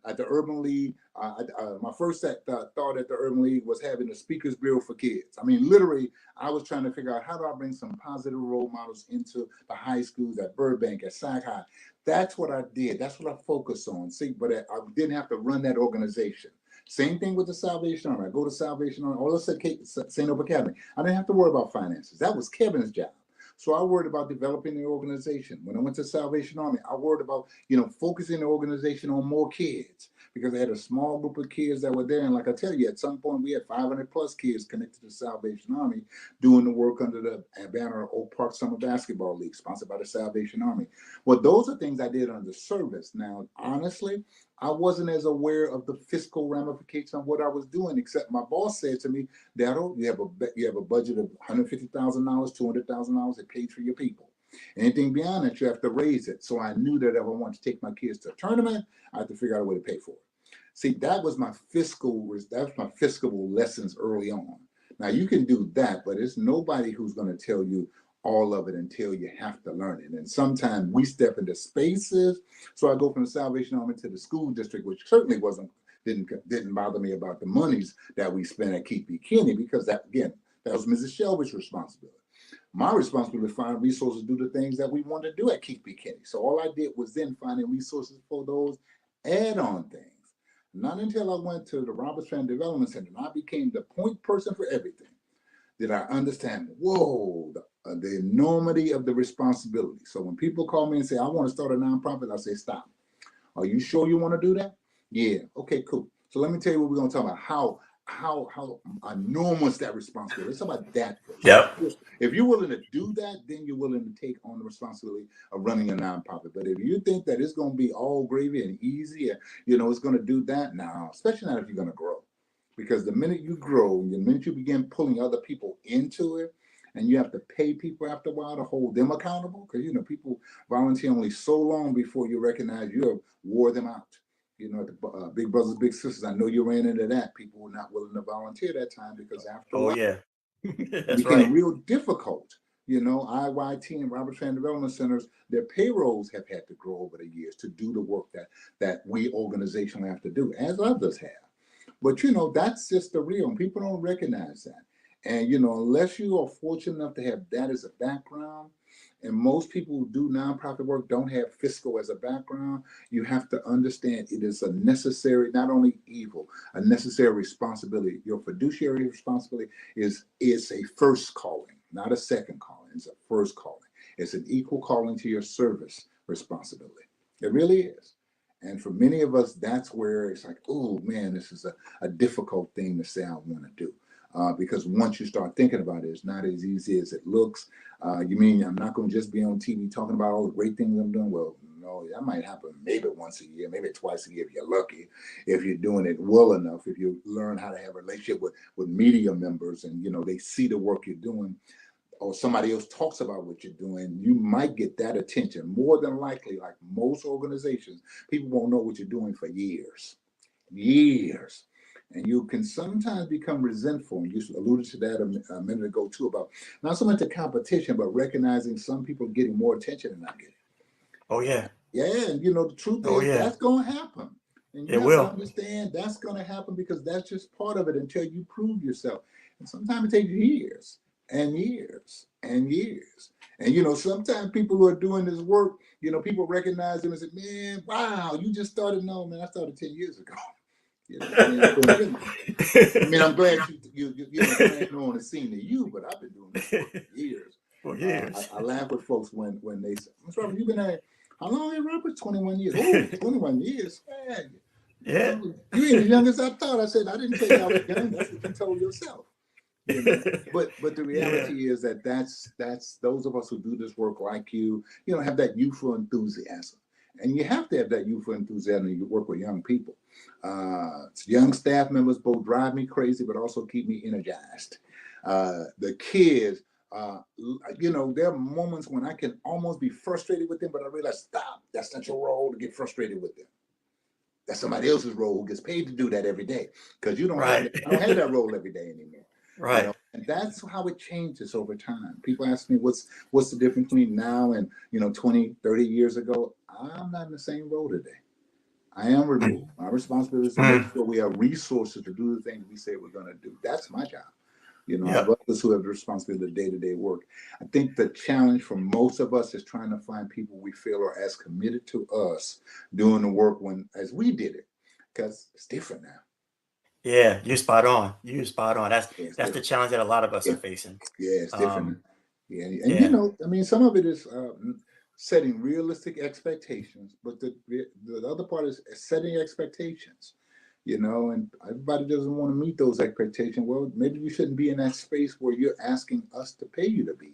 at the Urban League. My first thought at the Urban League was having a speakers bureau for kids. I mean, literally, I was trying to figure out how do I bring some positive role models into the high schools at Burbank, at Sac High. That's what I did. That's what I focused on. See, but I didn't have to run that organization. Same thing with the Salvation Army. I go to Salvation Army, or let's say St. Hope Academy. I didn't have to worry about finances. That was Kevin's job. So I worried about developing the organization. When I went to Salvation Army, I worried about, focusing the organization on more kids because I had a small group of kids that were there. And like I tell you, at some point we had 500 plus kids connected to Salvation Army doing the work under the banner of Oak Park Summer Basketball League, sponsored by the Salvation Army. Well, those are things I did under service. Now, honestly, I wasn't as aware of the fiscal ramifications of what I was doing, except my boss said to me, Derrell, you have a budget of $150,000, $200,000 that pays for your people. Anything beyond that, you have to raise it. So I knew that if I wanted to take my kids to a tournament, I had to figure out a way to pay for it. See, that was my fiscal lessons early on. Now you can do that, but it's nobody who's going to tell you all of it until you have to learn it. And sometimes we step into spaces. So I go from the Salvation Army to the school district, which certainly didn't bother me about the monies that we spent at Keith B. Kinney, because that was Mrs. Shelby's responsibility. My responsibility to find resources to do the things that we wanted to do at Keith B. Kinney. So all I did was then finding resources for those add-on things. Not until I went to the Roberts Family Development Center and I became the point person for everything did I understand, the enormity of the responsibility. So when people call me and say, I want to start a nonprofit, I say, stop. Are you sure you want to do that? Yeah. Okay, cool. So let me tell you what we're going to talk about, how enormous that responsibility. Let's talk about that first. Yep. If you're willing to do that, then you're willing to take on the responsibility of running a nonprofit. But if you think that it's going to be all gravy and easy, and it's going to do that, no, especially not if you're going to grow. Because the minute you grow, the minute you begin pulling other people into it, and you have to pay people after a while to hold them accountable, because people volunteer only so long before you recognize you have wore them out. The Big Brothers Big Sisters, I know you ran into that. People were not willing to volunteer that time because after a while, yeah, it that's became right. real difficult. IYT and Roberts Family Development Centers, their payrolls have had to grow over the years to do the work that we organizationally have to do, as others have. But that's just the real, and people don't recognize that. And unless you are fortunate enough to have that as a background, and most people who do nonprofit work don't have fiscal as a background, you have to understand it is a necessary, not only evil, a necessary responsibility. Your fiduciary responsibility is a first calling, not a second calling. It's a first calling. It's an equal calling to your service responsibility. It really is. And for many of us, that's where it's like, oh man, this is a difficult thing to say I want to do. Because once you start thinking about it, it's not as easy as it looks. You mean I'm not going to just be on TV talking about all the great things I'm doing? Well, no, that might happen maybe once a year, maybe twice a year if you're lucky, if you're doing it well enough, if you learn how to have a relationship with media members and, they see the work you're doing, or somebody else talks about what you're doing, you might get that attention. More than likely, like most organizations, people won't know what you're doing for years. And you can sometimes become resentful. And you alluded to that a minute ago too, about not so much the competition, but recognizing some people getting more attention than not getting. Oh yeah. Yeah, and the truth is that's going to happen. And you have to understand that's going to happen because that's just part of it until you prove yourself. And sometimes it takes years and years and years. And sometimes people who are doing this work, people recognize them and say, man, wow, you just started. No, man, I started 10 years ago. I'm glad you know on the scene to you, but I've been doing this for years. For years. I laugh with folks when they say, Mr. Robert, you've been at how long have you, Robert? 21 years. Oh, 21 years. Man, Yeah. You ain't as young as I thought. I said, I didn't tell you I was young. That's what you told yourself. But the reality is that's those of us who do this work like you have that youthful enthusiasm. And you have to have that youthful enthusiasm when you work with young people. Young staff members both drive me crazy, but also keep me energized. The kids, there are moments when I can almost be frustrated with them, but I realize, stop, that's not your role to get frustrated with them. That's somebody else's role who gets paid to do that every day, because you don't have that role every day anymore. Right. And that's how it changes over time. People ask me what's the difference between now and 20, 30 years ago. I'm not in the same role today. I am removed. My responsibility is to make sure we have resources to do the things we say we're going to do. That's my job. I have others who have the responsibility of day-to-day work. I think the challenge for most of us is trying to find people we feel are as committed to us doing the work as we did it, because it's different now. Yeah, you're spot on. You're spot on. That's the challenge that a lot of us are facing. Yeah, it's different. Yeah, and Yeah. I mean, some of it is setting realistic expectations, but the other part is setting expectations. And everybody doesn't want to meet those expectations. Well, maybe you shouldn't be in that space where you're asking us to pay you to be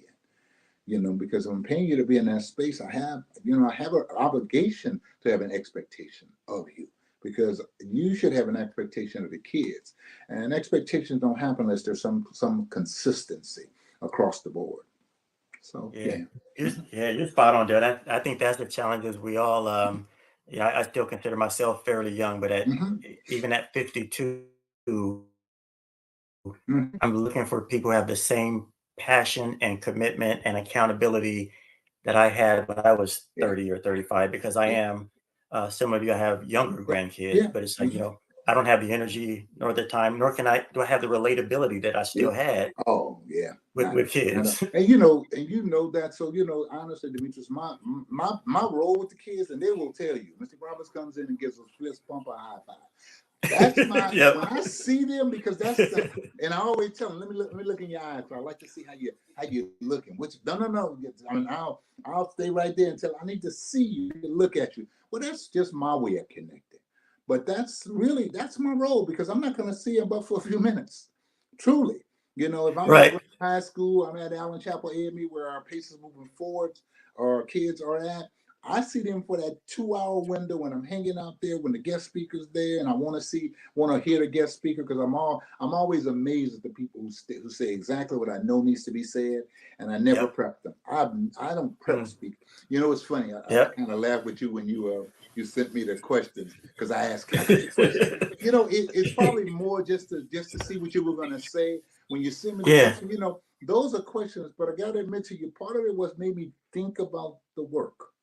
in. Because I'm paying you to be in that space, I have an obligation to have an expectation of you, because you should have an expectation of the kids, and expectations don't happen unless there's some consistency across the board. So Yeah. yeah. You're spot on there. I think that's the challenges we all, I still consider myself fairly young, but Hmm. even at 52, Hmm. I'm looking for people who have the same passion and commitment and accountability that I had when I was Yeah. 30 or 35, because I Yeah. am, similar to you, I have younger Yeah. grandkids, Yeah. but it's like, Hmm. I don't have the energy nor the time, nor do I have the relatability that I Yeah. still had Oh yeah. with Not kids. and that. So honestly, Demetrius, my role with the kids, and they will tell you, Mr. Roberts comes in and gives a fist pump, a high five. That's when Yep. I see them, because and I always tell them, let me look in your eyes. So I like to see how you looking. Which no. I mean, I'll stay right there until I need to see you, look at you. Well, that's just my way of connecting. But that's my role, because I'm not going to see them but for a few minutes. Truly, if I'm at Right. high school, I'm at Allen Chapel AME, where our paces moving forward, our kids are at. I see them for that 2 hour window when I'm hanging out there, when the guest speaker's there, and I want to hear the guest speaker, because I'm always amazed at the people who say exactly what I know needs to be said, and I never Yep. prep them. I don't prep Mm. speak. It's funny. I Yep. kind of laughed with you when you sent me the questions, because I asked Kathy the question. It's probably more just to see what you were going to say when you send me the Yeah. question. Those are questions, but I got to admit to you, part of it was made me think about the work.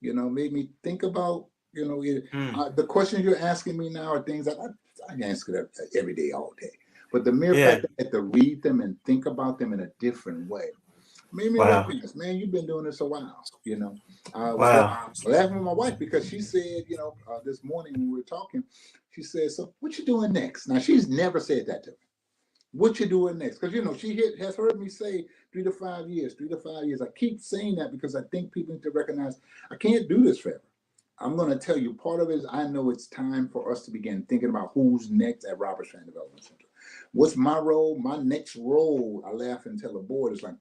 Made me think about, Mm. the questions you're asking me now are things that I answer that every day, all day. But the mere fact Yeah. that I had to read them and think about them in a different way made me Wow. recognize, man, you've been doing this a while. I was Wow. laughing with my wife, because she said, this morning when we were talking, she said, "So what you doing next?" Now, she's never said that to me. What you doing next? Because she has heard me say 3 to 5 years, 3 to 5 years. I keep saying that because I think people need to recognize I can't do this forever. I'm going to tell you, part of it is I know it's time for us to begin thinking about who's next at Roberts Fan Development Center. What's my role? My next role, I laugh and tell the board, is like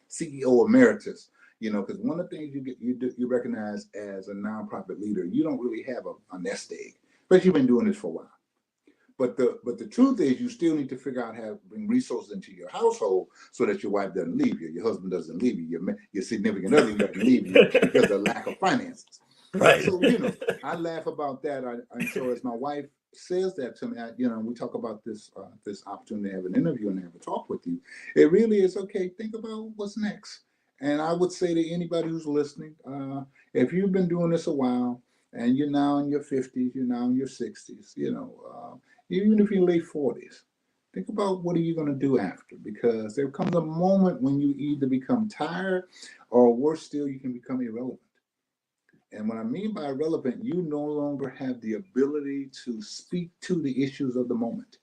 CEO emeritus. Because one of the things you recognize as a nonprofit leader, you don't really have a nest egg, but you've been doing this for a while. But the truth is, you still need to figure out how to bring resources into your household so that your wife doesn't leave you, your husband doesn't leave you, your significant other doesn't leave you because of lack of finances. Right. So I laugh about that. And so as my wife says that to me, we talk about this opportunity to have an interview and have a talk with you. It really is okay. Think about what's next. And I would say to anybody who's listening, if you've been doing this a while, and you're now in your 50s, you're now in your 60s, even if you're late 40s, think about what are you going to do after, because there comes a moment when you either become tired, or worse still, you can become irrelevant. And what I mean by irrelevant, you no longer have the ability to speak to the issues of the moment.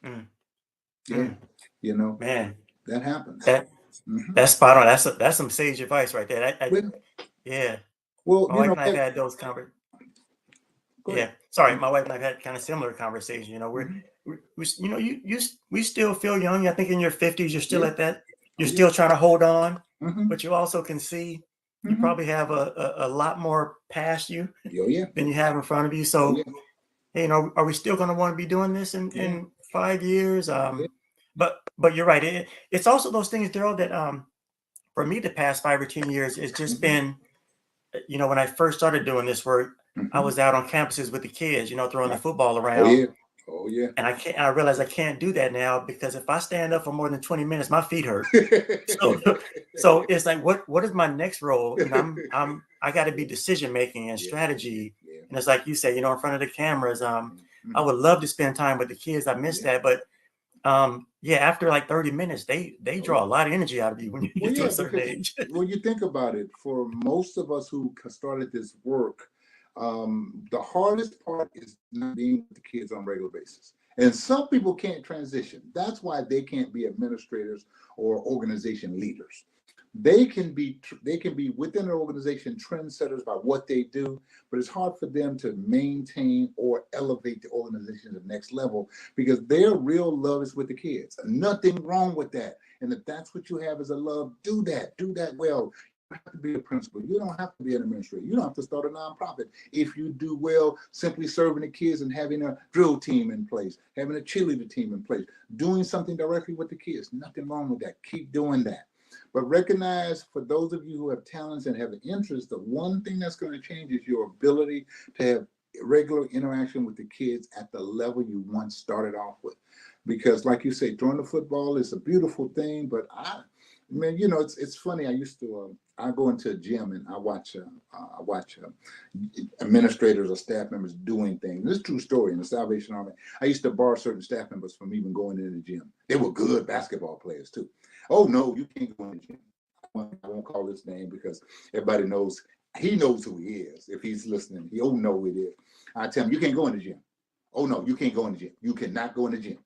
Mm. Yeah, Mm. you know Man, that happens. that Hmm. that's spot on. That's some sage advice right there. Well, Yeah. well, My wife and I have had those go ahead. Yeah. Sorry, my wife and I've had kind of similar conversations. Hmm. we still feel young. I think in your 50s, you're still Yeah. at that. You're Oh yeah. still trying to hold on, Hmm. but you also can see you Hmm. probably have a lot more past you Oh yeah. than you have in front of you. Oh So, yeah. hey, are we still going to want to be doing this Yeah. in 5 years? Yeah. But you're right. It's also those things, Daryl, that for me, the past 5 or 10 years, it's just Hmm. been, when I first started doing this work, I Hmm. was out on campuses with the kids, throwing the football Oh around. yeah. Oh yeah. And I realize I can't do that now, because if I stand up for more than 20 minutes, my feet hurt. So so it's like, what is my next role? I got to be decision making and Yeah. strategy. Yeah. And it's like you say, in front of the cameras. I Hmm. would love to spend time with the kids. I miss Yeah. that, but yeah, after like 30 minutes, they Oh yeah. draw a lot of energy out of you when you Well, get to yeah, a certain because age. when you think about it, for most of us who started this work, the hardest part is not being with the kids on a regular basis. And some people can't transition. That's why they can't be administrators or organization leaders. They can be within an organization trendsetters by what they do, but it's hard for them to maintain or elevate the organization to the next level because their real love is with the kids. Nothing wrong with that. And if that's what you have as a love, do that. Do that well. You don't have to be a principal. You don't have to be an administrator. You don't have to start a nonprofit. If you do well, simply serving the kids and having a drill team in place, having a cheerleader team in place, doing something directly with the kids. Nothing wrong with that. Keep doing that. But recognize, for those of you who have talents and have an interest, the one thing that's going to change is your ability to have regular interaction with the kids at the level you once started off with. Because like you say, throwing the football is a beautiful thing, but it's funny. I used to, I go into a gym and I watch administrators or staff members doing things. This is a true story in the Salvation Army. I used to bar certain staff members from even going into the gym. They were good basketball players too. Oh no, you can't go in the gym. I won't call his name because everybody knows, he knows who he is. If he's listening, he'll know who it is. I tell him, you can't go in the gym. Oh no, you can't go in the gym. You cannot go in the gym.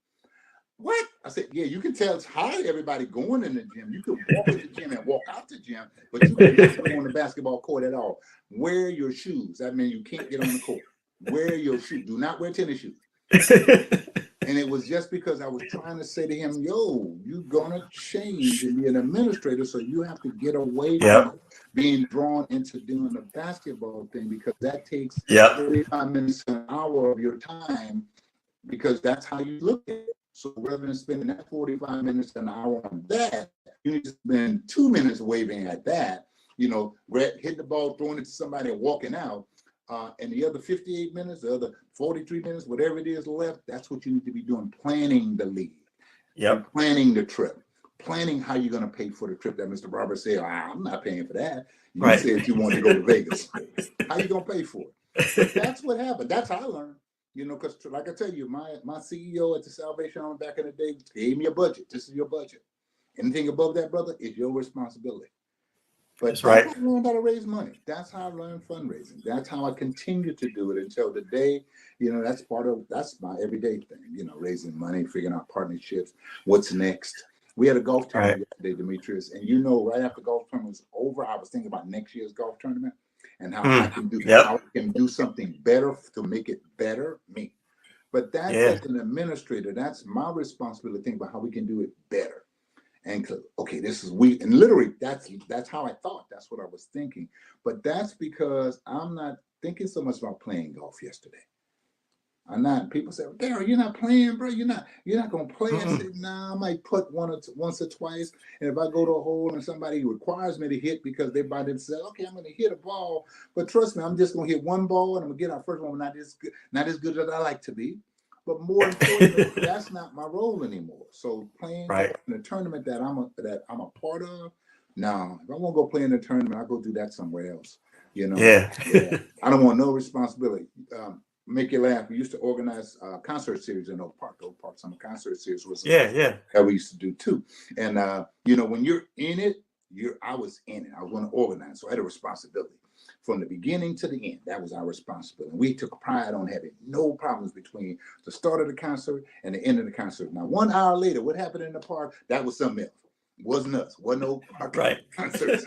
What? I said, yeah, you can tell it's hard everybody going in the gym. You can walk in the gym and walk out the gym, but you cannot go on the basketball court at all. Wear your shoes. That means you can't get on the court. Wear your shoes. Do not wear tennis shoes. And it was just because I was trying to say to him, yo, you're going to change and be an administrator, so you have to get away from being drawn into doing the basketball thing, because that takes 35 minutes to an hour of your time, because that's how you look at it. So rather than spending that 45 minutes to an hour on that, you need to spend 2 minutes waving at that, hitting the ball, throwing it to somebody and walking out. And the other 58 minutes, the other 43 minutes, whatever it is left, that's what you need to be doing, planning the league, planning the trip, planning how you're going to pay for the trip that Mr. Roberts said, I'm not paying for that. You said you wanted to go to Vegas. How you going to pay for it? But that's what happened. That's how I learned. Because like I tell you, my CEO at the Salvation Army back in the day gave me a budget. This is your budget. Anything above that, brother, is your responsibility. But that's how I learned how to raise money. That's how I learned fundraising. That's how I continue to do it until the day, that's my everyday thing, raising money, figuring out partnerships, what's next. We had a golf tournament yesterday, Dimitrius, and right after golf tournament was over, I was thinking about next year's golf tournament and how I can do how I can do something better to make it better me. But that's as an administrator, that's my responsibility to think about how we can do it better. And okay, and literally that's how I thought. That's what I was thinking. But that's because I'm not thinking so much about playing golf yesterday. I'm not. People say, Derrell, you're not playing, bro. You're not gonna play. I said, nah, I might put once or twice. And if I go to a hole and somebody requires me to hit because they by themselves, okay, I'm gonna hit a ball. But trust me, I'm just gonna hit one ball and I'm gonna get our first one, not as good as I like to be. But more importantly, that's not my role anymore. So playing in a tournament that I'm a part of, no. If I want to go play in a tournament, I'll go do that somewhere else. I don't want no responsibility. Make you laugh. We used to organize concert series in Oak Park. Oak Park Summer Concert Series was that we used to do too. And when you're in it, I was in it. I was going to organize, so I had a responsibility from the beginning to the end. That was our responsibility. And we took pride on having no problems between the start of the concert and the end of the concert. Now, 1 hour later, what happened in the park? That was something else. Wasn't us. Wasn't no concert.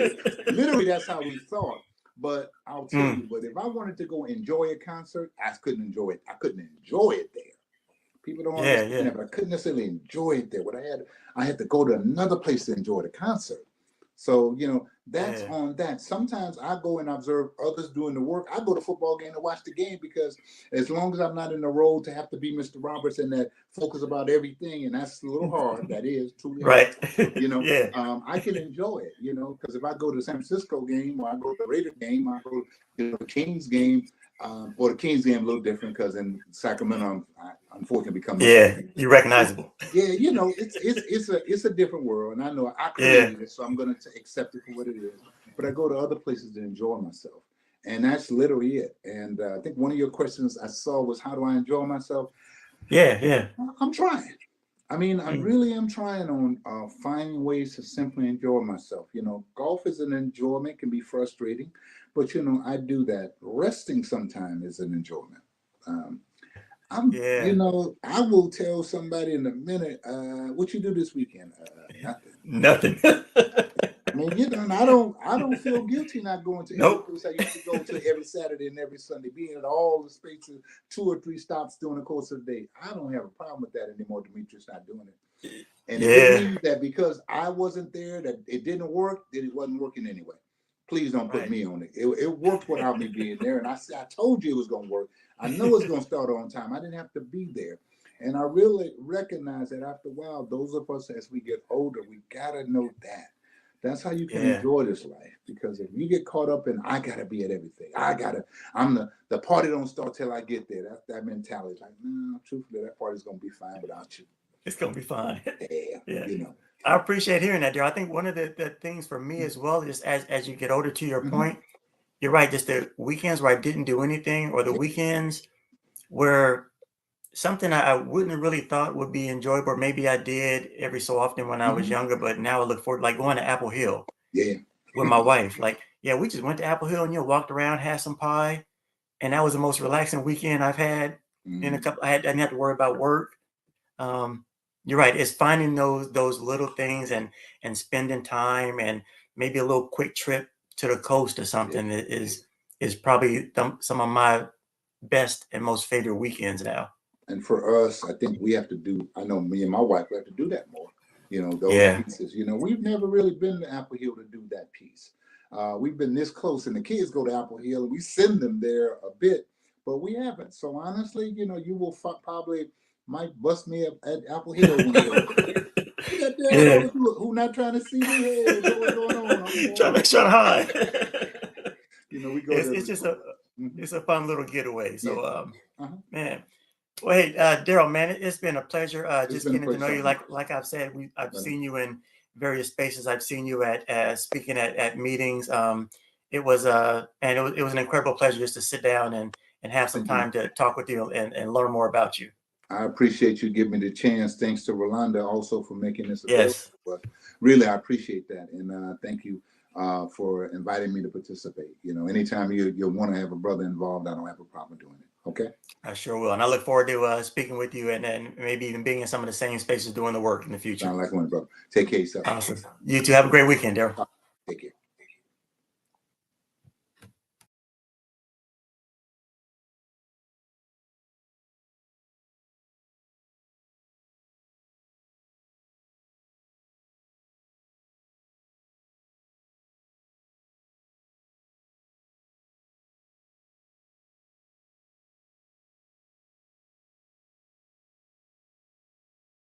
Literally, that's how we thought. But I'll tell you, but if I wanted to go enjoy a concert, I couldn't enjoy it. I couldn't enjoy it there. People don't understand that, but I couldn't necessarily enjoy it there. What I had to go to another place to enjoy the concert. So, that's on that. Sometimes I go and observe others doing the work. I go to football game to watch the game because as long as I'm not in the role to have to be Mr. Roberts and that focus about everything, and that's a little hard. That is truly hard. I can enjoy it, because if I go to the San Francisco game or I go to the Raider game, I go to the Kings game, or the Kings game a little different because in Sacramento, I unfortunately become you're recognizable. It's a different world, and I know I created it, so I'm going to accept it for what it is. But I go to other places to enjoy myself, and that's literally it. And I think one of your questions I saw was, how do I enjoy myself? I'm trying. I mean, I really am trying on finding ways to simply enjoy myself. Golf is an enjoyment, can be frustrating, but I do that. Resting sometimes is an enjoyment. I will tell somebody in a minute, what you do this weekend? Nothing. Nothing. I mean, you know, and I don't feel guilty not going to every Nope. place I used to go to every Saturday and every Sunday, being at all the spaces, 2 or 3 stops during the course of the day. I don't have a problem with that anymore. Dimitrius not doing it. And if it Yeah. means that because I wasn't there, that it didn't work, then it wasn't working anyway. Please don't put Right. me on it. It worked without me being there. And I told you it was going to work. I know it's going to start on time. I didn't have to be there. And I really recognize that after a while, those of us as we get older, we got to know that. That's how you can Yeah. enjoy this life. Because if you get caught up in, I got to be at everything. The party don't start till I get there. That's that mentality. Like, no, truthfully, that party's going to be fine without you. It's going to be fine. Yeah. Yeah. You know. I appreciate hearing that, Darrell. I think one of the things for me as well, just as you get older, to your point, you're right. Just the weekends where I didn't do anything, or the weekends where something I wouldn't have really thought would be enjoyable, or maybe I did every so often when I was younger, but now I look forward, like going to Apple Hill Yeah. with my wife. Like, yeah, we just went to Apple Hill and walked around, had some pie, and that was the most relaxing weekend I've had in a couple. I didn't have to worry about work. You're right. It's finding those little things and spending time, and maybe a little quick trip to the coast or something is probably some of my best and most favorite weekends now. And for us, I think we have to do, I know me and my wife have to do that more. You know, those Yeah. pieces. You know, we've never really been to Apple Hill to do that piece. We've been this close, and the kids go to Apple Hill, and we send them there a bit, but we haven't. So honestly, you know, you will probably might bust me up at Apple Hill one day. You got Yeah. who not trying to see me? Hey, what's going on? Trying to hide. You know, we go It's just Mhm. it's a fun little getaway. So Uh-huh. man. Well, hey, Derrell, man, it's been a pleasure It's just been a getting to know you. pleasure. Like I've said, I've Right. seen you in various spaces. I've seen you at speaking at meetings. It was and it was an incredible pleasure just to sit down and have some Thank you. time to talk with you and learn more about you. I appreciate you giving me the chance. Thanks to Rolanda also for making this available. Yes, But really, I appreciate that, and thank you for inviting me to participate. You know, anytime you want to have a brother involved, I don't have a problem doing it. Okay. I sure will. And I look forward to speaking with you and maybe even being in some of the same spaces doing the work in the future. Sound like one, brother. Take care of yourself. Awesome. You too. Have a great weekend, Derrell. Take care.